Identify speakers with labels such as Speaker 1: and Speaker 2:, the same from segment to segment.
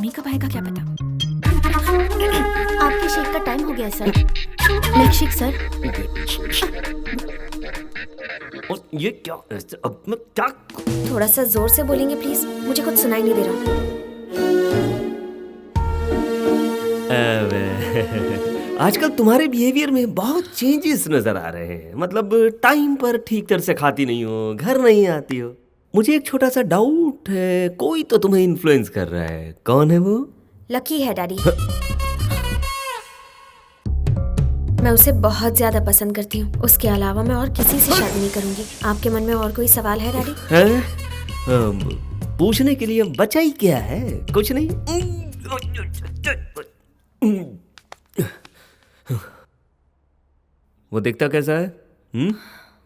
Speaker 1: Mummy कब आएगा क्या पता।
Speaker 2: आपके शेक का टाइम हो गया सर। Milk shake sir.
Speaker 3: और ये क्या? अब मैं क्या?
Speaker 1: थोड़ा सा जोर से बोलेंगे प्लीज, मुझे कुछ सुनाई नहीं दे रहा।
Speaker 3: आजकल तुम्हारे बिहेवियर में बहुत चेंजेस नजर आ रहे हैं। मतलब टाइम पर ठीक तरह से खाती नहीं हो, घर नहीं आती हो। मुझे एक छोटा सा डाउट है, कोई तो तुम्हें इन्फ्लुएंस कर रहा है। कौन है वो?
Speaker 1: लकी है डैडी। मैं उसे बहुत ज्यादा पसंद करती हूँ। उसके अलावा मैं और किसी से शादी नहीं करूंगी। आपके मन में और कोई सवाल है डैडी?
Speaker 3: है? पूछने के लिए बचा ही क्या है? कुछ नहीं। वो दिखता कैसा है?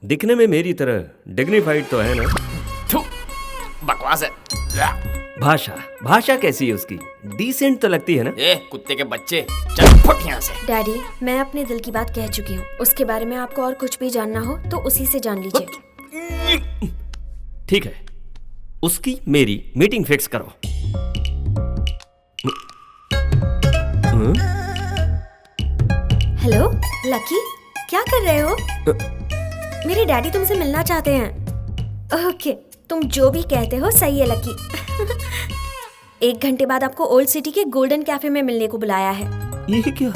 Speaker 3: दिखने में मेरी तरह डिग्निफाइड तो है ना?
Speaker 4: बकवास है।
Speaker 3: भाषा कैसी है उसकी? डिसेंट तो लगती है ना?
Speaker 4: ए कुत्ते के बच्चे, चल फट यहाँ से।
Speaker 1: डैडी, मैं अपने दिल की बात कह चुकी हूँ। उसके बारे में आपको और कुछ भी जानना हो तो उसी से जान लीजिए।
Speaker 3: ठीक है, उसकी मेरी मीटिंग फिक्स करो।
Speaker 1: हेलो लकी, क्या कर रहे हो? मेरे डैडी तुमसे मिलना चाहते हैं। ओके, तुम जो भी कहते हो सही है लकी। 1 घंटे बाद आपको ओल्ड सिटी के गोल्डन कैफे में मिलने को बुलाया है।
Speaker 3: ये क्या?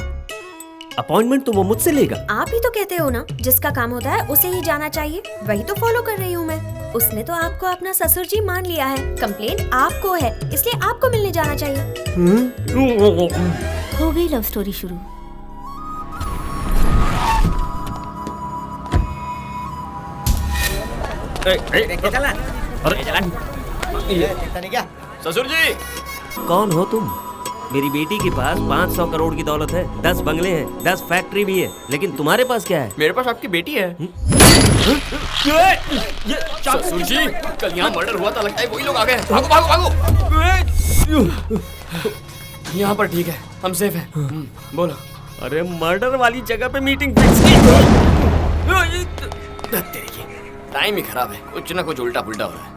Speaker 3: अपॉइंटमेंट तो वो मुझसे लेगा।
Speaker 1: आप ही तो कहते हो ना, जिसका काम होता है उसे ही जाना चाहिए। वही तो फॉलो कर रही हूँ मैं। उसने तो आपको अपना ससुर जी मान लिया है। कंप्लेंट आपको है, इसलिए आपको मिलने जाना चाहिए।
Speaker 2: हो गई लव स्टोरी शुरू।
Speaker 4: चला।
Speaker 3: अरे
Speaker 4: क्या? ससुर जी।
Speaker 3: कौन हो तुम? मेरी बेटी के पास 500 करोड़ की दौलत है, 10 बंगले हैं, 10 फैक्ट्री भी है, लेकिन तुम्हारे पास क्या है?
Speaker 4: मेरे पास आपकी बेटी है। ससुर जी, कल यहाँ मर्डर हुआ था, लगता है वही लोग आ गए। भागो भागो भागो। यहाँ पर ठीक है, हम सेफ हैं। बोलो।
Speaker 3: अरे मर्डर वाली जगह पे मीटिंग फिक्स की।
Speaker 4: टाइम ही खराब है, कुछ ना कुछ उल्टा पुल्टा हो रहा है।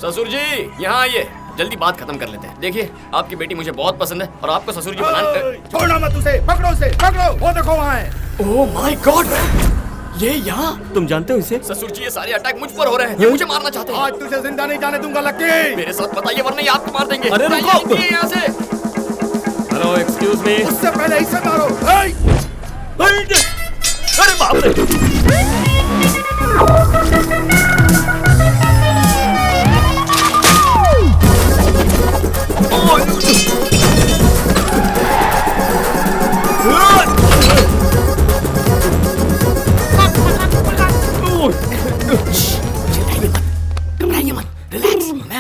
Speaker 4: ससुर जी यहाँ आइए, जल्दी बात खत्म कर लेते हैं। देखिए, आपकी बेटी मुझे बहुत पसंद है और आपको ससुर जी बनाने।
Speaker 5: छोड़ना मत उसे, पकड़ो उसे, पकड़ो। वो देखो वहाँ है।
Speaker 4: ओह माय गॉड, ये यहाँ।
Speaker 3: तुम जानते हो इसे?
Speaker 4: ससुर जी, ये सारे अटैक मुझ पर हो रहे हैं। ये मुझे मारना चाहते हैं।
Speaker 5: आज तुझे जिंदा नहीं जाने दूंगा लकी।
Speaker 4: मेरे साथ बताइए, वरना ये आपको मार देंगे।
Speaker 3: अरे रुको।
Speaker 4: यहाँ से।
Speaker 3: Hello, excuse me.
Speaker 5: उससे पहले इसे मारो।
Speaker 3: अरे बाप रे।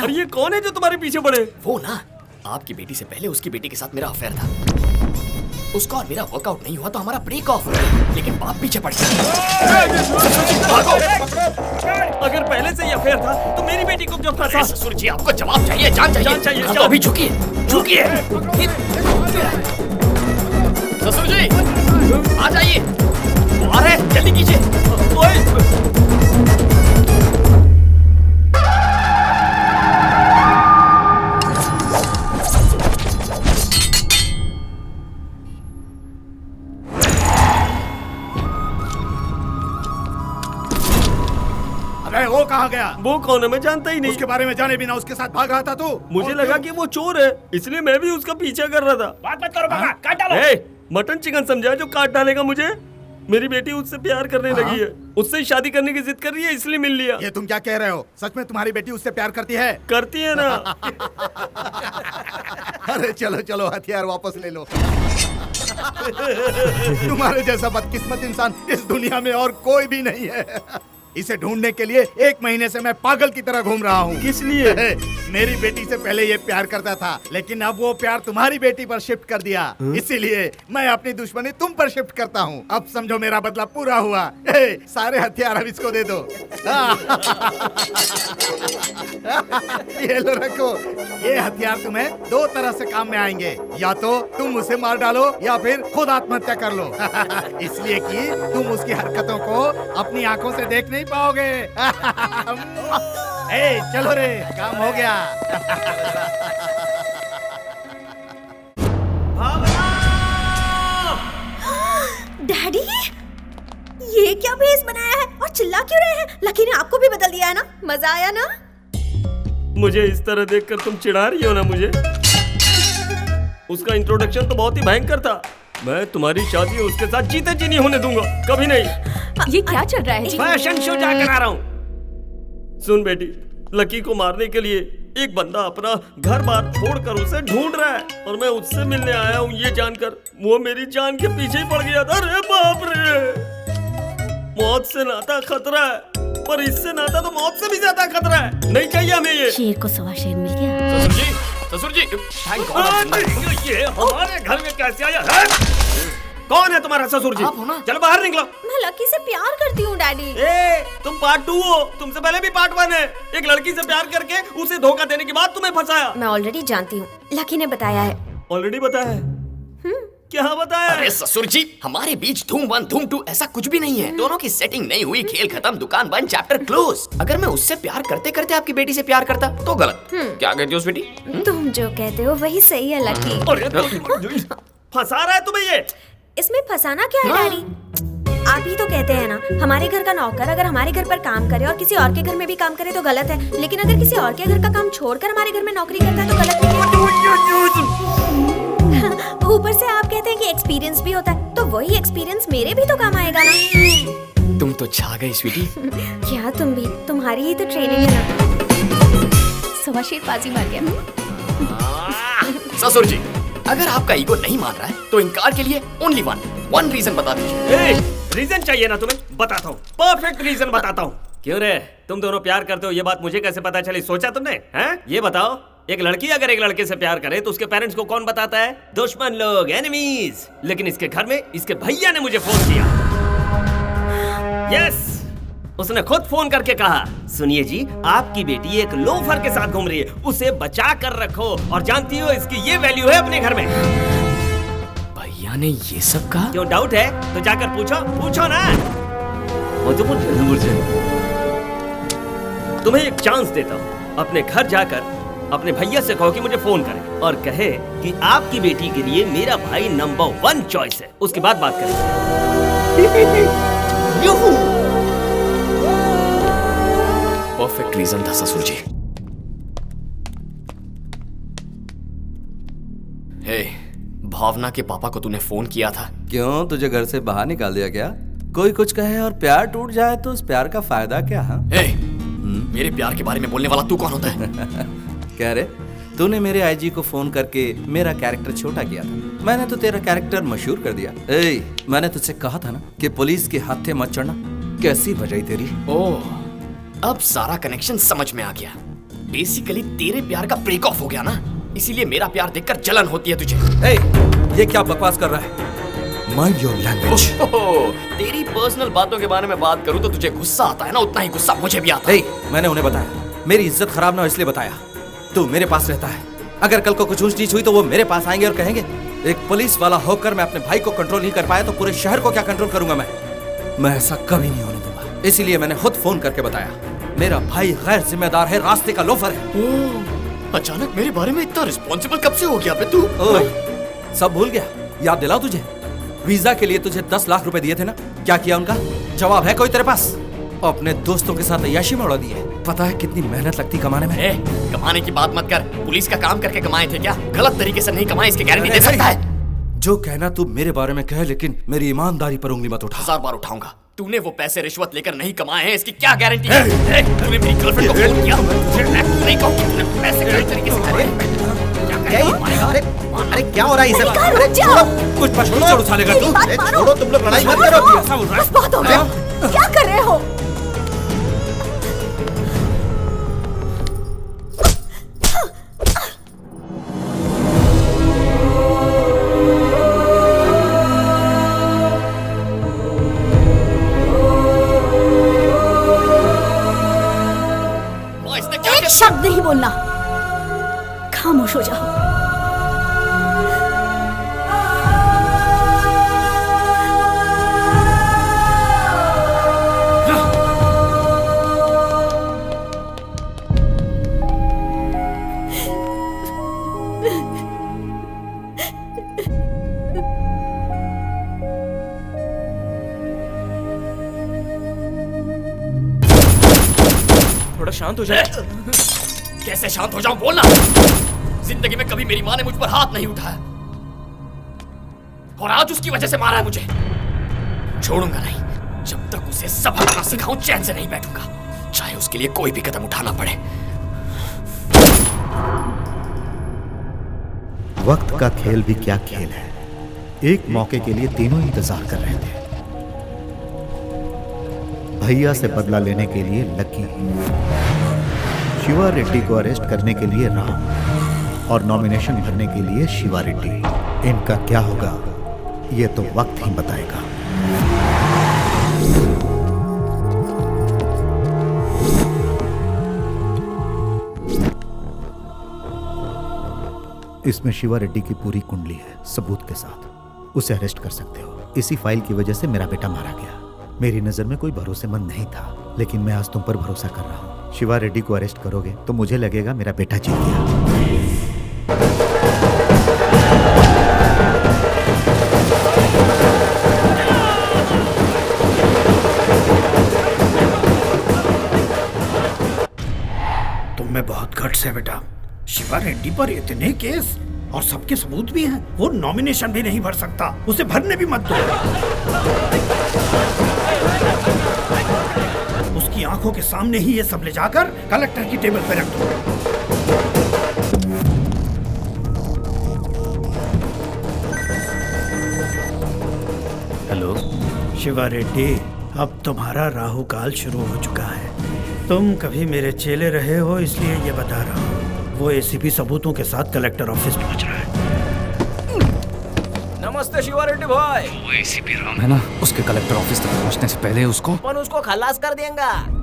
Speaker 3: और ये कौन है जो तुम्हारे पीछे पड़े?
Speaker 4: वो ना, आपकी बेटी से पहले उसकी बेटी के साथ मेरा अफेयर था। उसका और मेरा वर्कआउट नहीं हुआ तो हमारा ब्रेक ऑफ हो गया, लेकिन बाप पीछे पड़ गया।
Speaker 3: अगर पहले से ही अफेयर था तो मेरी बेटी को क्यों फंसा?
Speaker 4: ससुर जी, आपको जवाब चाहिए, जान चाहिए।
Speaker 3: जान चाहिए,
Speaker 4: तो अभी झुकिए, झुकिए। ससुर जी, आ जाइए। वो आ रहे हैं, जल्दी कीजिए।
Speaker 5: अरे वो कहाँ गया?
Speaker 3: वो कौन है? मैं जानता ही नहीं।
Speaker 5: उसके बारे में जाने बिना उसके साथ भाग रहा था तू।
Speaker 3: मुझे लगा कि वो चोर है, इसलिए मैं भी उसका पीछा कर रहा था।
Speaker 5: बात मत करो बाबा, काट डालो।
Speaker 3: ए, मटन चिकन समझा जो काट डालेगा मुझे? मेरी बेटी उससे प्यार करने लगी है, उससे शादी करने की जिद कर रही है, इसलिए मिल लिया।
Speaker 5: ये तुम क्या कह रहे हो? सच में तुम्हारी बेटी उससे प्यार करती है?
Speaker 3: करती है ना।
Speaker 5: अरे चलो चलो, हथियार वापस ले लो। तुम्हारे जैसा बदकिस्मत इंसान इस दुनिया में और कोई भी नहीं है। इसे ढूंढने के लिए 1 महीने से मैं पागल की तरह घूम रहा हूँ।
Speaker 3: किस लिए?
Speaker 5: मेरी बेटी से पहले ये प्यार करता था, लेकिन अब वो प्यार तुम्हारी बेटी पर शिफ्ट कर दिया। इसीलिए मैं अपनी दुश्मनी तुम पर शिफ्ट करता हूँ। अब समझो मेरा बदला पूरा हुआ। सारे हथियार अब इसको दे दो। ये लो, रखो। ये हथियार तुम्हें 2 तरह से काम में आएंगे। या तो तुम उसे मार डालो या फिर खुद आत्महत्या कर लो। इसलिए कि तुम उसकी हरकतों को अपनी आंखों से देख नहीं पाओगे। चलो रे, काम हो गया।
Speaker 1: डैडी, ये क्या भेस बनाया है और चिल्ला क्यों रहे हैं? लकी ने आपको भी बदल दिया है ना? मजा आया ना?
Speaker 3: मुझे इस तरह देखकर तुम चिढ़ा रही हो ना मुझे? उसका इंट्रोडक्शन तो बहुत ही भयंकर था। मैं तुम्हारी शादी उसके साथ जीते जी नहीं होने दूंगा, कभी नहीं।
Speaker 2: ये क्या चल रहा है जी?
Speaker 3: फैशन शो जाकर आ रहा हूँ। सुन बेटी, लकी को मारने के लिए एक बंदा अपना घर बार छोड़कर उसे ढूंढ रहा है और मैं उससे मिलने आया हूँ ये जानकर वो मेरी जान के पीछे ही पड़ गया था। अरे बाप रे, मौत से नाता खतरा है, पर इससे नाता तो मौत से भी ज्यादा खतरा है। नहीं चाहिए हमें ये।
Speaker 2: शेर को सवा शेर मिल गया।
Speaker 4: ससुर जी, थैंक गॉड।
Speaker 3: ये हमारे घर में कैसे आया है? कौन है तुम्हारा ससुर जी?
Speaker 4: आप हो ना?
Speaker 3: चलो बाहर निकलो।
Speaker 1: मैं लकी से प्यार करती हूँ डैडी।
Speaker 3: तुम पार्ट 2 हो, तुमसे पहले भी पार्ट 1 है। एक लड़की से प्यार करके उसे धोखा देने के बाद तुम्हें फंसाया।
Speaker 1: मैं ऑलरेडी जानती हूँ, लकी ने बताया है।
Speaker 3: ऑलरेडी बताया है? क्या बताया?
Speaker 4: अरे ससुर जी, हमारे बीच धूम 1 धूम 2 ऐसा कुछ भी नहीं है। दोनों की सेटिंग नहीं हुई, खेल खत्म, दुकान बंद, चैप्टर क्लोज। अगर मैं उससे प्यार करते करते आपकी बेटी से प्यार करता तो गलत। क्या कहती हो उस बेटी?
Speaker 1: तुम जो कहते हो वही सही है लकी।
Speaker 3: फंसा रहा है तुम्हें ये?
Speaker 1: इसमें फंसाना क्या है डैडी? आप ही तो कहते हैं ना, हमारे घर का नौकर अगर हमारे घर पर काम करे और किसी और के घर में भी काम करे तो गलत है, लेकिन अगर किसी और के घर का काम छोड़कर हमारे घर में नौकरी करता है तो गलत नहीं है। ऊपर से आप कहते हैं कि एक्सपीरियंस भी होता है, तो वही एक्सपीरियंस मेरे भी तो काम आएगा ना।
Speaker 4: तुम तो छा गई स्वीटी।
Speaker 1: क्या तुम भी? तुम्हारी ही तो ट्रेनिंग है ना।
Speaker 2: सवा शेर बाजी मार गया।
Speaker 4: ससुर जी, अगर आपका ईगो नहीं मान रहा है तो इनकार के लिए ओनली वन रीजन बता दीजिए।
Speaker 3: रीजन चाहिए ना तुम्हें? बताता हूँ, परफेक्ट रीजन बताता हूँ। क्यों रे, तुम दोनों प्यार करते हो ये बात मुझे कैसे पता चली? सोचा तुमने? हैं? ये बताओ, एक लड़की अगर एक लड़के से प्यार करे तो उसके पेरेंट्स को कौन बताता है? दुश्मन लोग, एनिमीज। लेकिन इसके घर में इसके भैया ने मुझे फोन किया। यस, उसने खुद फोन करके कहा, सुनिए जी, आपकी बेटी एक लोफर के साथ घूम रही है, उसे बचा कर रखो। और जानती हो इसकी ये वैल्यू है अपने घर में।
Speaker 4: भैया ने ये सब कहा?
Speaker 3: क्यों डाउट है तो जाकर पूछो ना। वो तो तुम्हें एक चांस देता हूँ, अपने घर जाकर अपने भैया से कहो कि मुझे फोन करे और कहे कि आपकी बेटी के लिए मेरा भाई नंबर 1 चॉइस है। उसके बाद बात करेंगे।
Speaker 4: परफेक्ट रीजन था ससुर जी। हे, भावना के पापा को तूने फोन किया था?
Speaker 6: क्यों, तुझे घर से बाहर निकाल दिया क्या? कोई कुछ कहे और प्यार टूट जाए तो उस प्यार का फायदा क्या? हाँ,
Speaker 4: मेरे प्यार के बारे में बोलने वाला तू कौन होता है?
Speaker 6: कह रे, तूने मेरे आईजी को फोन करके मेरा कैरेक्टर छोटा किया था, मैंने तो तेरा कैरेक्टर मशहूर कर दिया। मैंने तुझसे कहा था ना कि पुलिस के हाथे मत चढ़ना। कैसी बजाई तेरी।
Speaker 4: ओह, अब सारा कनेक्शन समझ में आ गया। बेसिकली तेरे प्यार का ब्रेक ऑफ हो गया ना, इसीलिए मेरा प्यार देखकर जलन होती है तुझे।
Speaker 6: ये क्या बकवास कर रहा है? Mind your language।
Speaker 4: तेरी पर्सनल बातों के बारे में बात करूं तो तुझे गुस्सा आता है ना, उतना ही गुस्सा मुझे भी आता है।
Speaker 6: मैंने उन्हें बताया, मेरी इज्जत खराब ना हो इसलिए बताया। तू मेरे पास रहता है, अगर कल को कुछ ऊंच नीच हुई तो वो मेरे पास आएंगे और कहेंगे एक पुलिस वाला होकर मैं अपने भाई को कंट्रोल नहीं कर पाया तो पूरे शहर को क्या कंट्रोल करूंगा मैं ऐसा कभी नहीं होने दूंगा। इसीलिए मैंने खुद फोन करके बताया, मेरा भाई गैर जिम्मेदार है, रास्ते का लोफर है।
Speaker 4: अचानक मेरे बारे में इतना रिस्पॉन्सिबल कब से हो गया बे तू?
Speaker 6: सब भूल गया? याद दिलाओ तुझे, वीजा के लिए तुझे 10 लाख रुपए दिए थे ना, क्या किया उनका? जवाब है कोई तेरे पास? अपने दोस्तों के साथ अय्याशी में उड़ा दी है। पता है कितनी मेहनत लगती कमाने में?
Speaker 4: कमाने की बात मत कर, पुलिस का काम करके कमाए थे क्या? गलत तरीके से नहीं कमाए, इसकी गारंटी दे सकता है?
Speaker 6: जो कहना तू मेरे बारे में कह, लेकिन मेरी ईमानदारी पर उंगली मत उठा।
Speaker 4: 1000 बार उठाऊंगा। तूने वो पैसे रिश्वत लेकर नहीं कमाए हैं, इसकी क्या गारंटी है? तूने मेरी गर्लफ्रेंड को फोन किया, नहीं कहूं कि तूने पैसे गलत तरीके से खाए।
Speaker 5: अरे क्या हो रहा है?
Speaker 6: अरे छोड़ो, कुछ पछोड़ उछालेगा तू?
Speaker 5: छोड़ो, तुम लोग लड़ाई मत करो।
Speaker 6: ऐसा बोल रहा है?
Speaker 1: बहुत हो गया, क्या कर रहे हो?
Speaker 2: एक शब्द नहीं बोलना, खामोश हो जाओ।
Speaker 6: थोड़ा शांत हो जाए।
Speaker 4: कैसे शांत हो जाऊं, बोलना। जिंदगी में कभी मेरी माँ ने मुझ पर हाथ नहीं उठाया, और आज उसकी वजह से मारा है मुझे। छोड़ूंगा नहीं, जब तक उसे सबक ना सिखाऊं चैन से नहीं बैठूंगा, चाहे उसके लिए कोई भी कदम उठाना पड़े।
Speaker 5: वक्त का खेल भी क्या खेल है। एक मौके के लिए तीनों इंतजार कर रहे थे। भैया से बदला लेने के लिए लकी, शिवा रेड्डी को अरेस्ट करने के लिए राम, और नॉमिनेशन भरने के लिए शिवा रेड्डी। इनका क्या होगा ये तो वक्त ही बताएगा। इसमें शिवा रेड्डी की पूरी कुंडली है, सबूत के साथ। उसे अरेस्ट कर सकते हो। इसी फाइल की वजह से मेरा बेटा मारा गया। मेरी नजर में कोई भरोसेमंद नहीं था, लेकिन मैं आज तुम पर भरोसा कर रहा हूँ। शिवा रेड्डी को अरेस्ट करोगे तो मुझे लगेगा मेरा बेटा जीत गया।
Speaker 7: तुम में बहुत गट्स है बेटा। शिवा रेड्डी पर इतने केस और सबके सबूत भी हैं। वो नॉमिनेशन भी नहीं भर सकता, उसे भरने भी मत दो। उसकी आंखों के सामने ही ये सब ले जाकर कलेक्टर की टेबल पर रख दो।
Speaker 3: हेलो
Speaker 7: शिवा रेड्डी, अब तुम्हारा राहु काल शुरू हो चुका है। तुम कभी मेरे चेले रहे हो, इसलिए ये बता रहा हूँ। वो एसीपी सबूतों के साथ कलेक्टर ऑफिस पहुंच रहा है।
Speaker 6: नमस्ते शिवा रेड्डी भाई।
Speaker 8: वो एसीपी राम है ना, उसके कलेक्टर ऑफिस तक पहुंचने से पहले उसको
Speaker 6: खलास कर देंगे।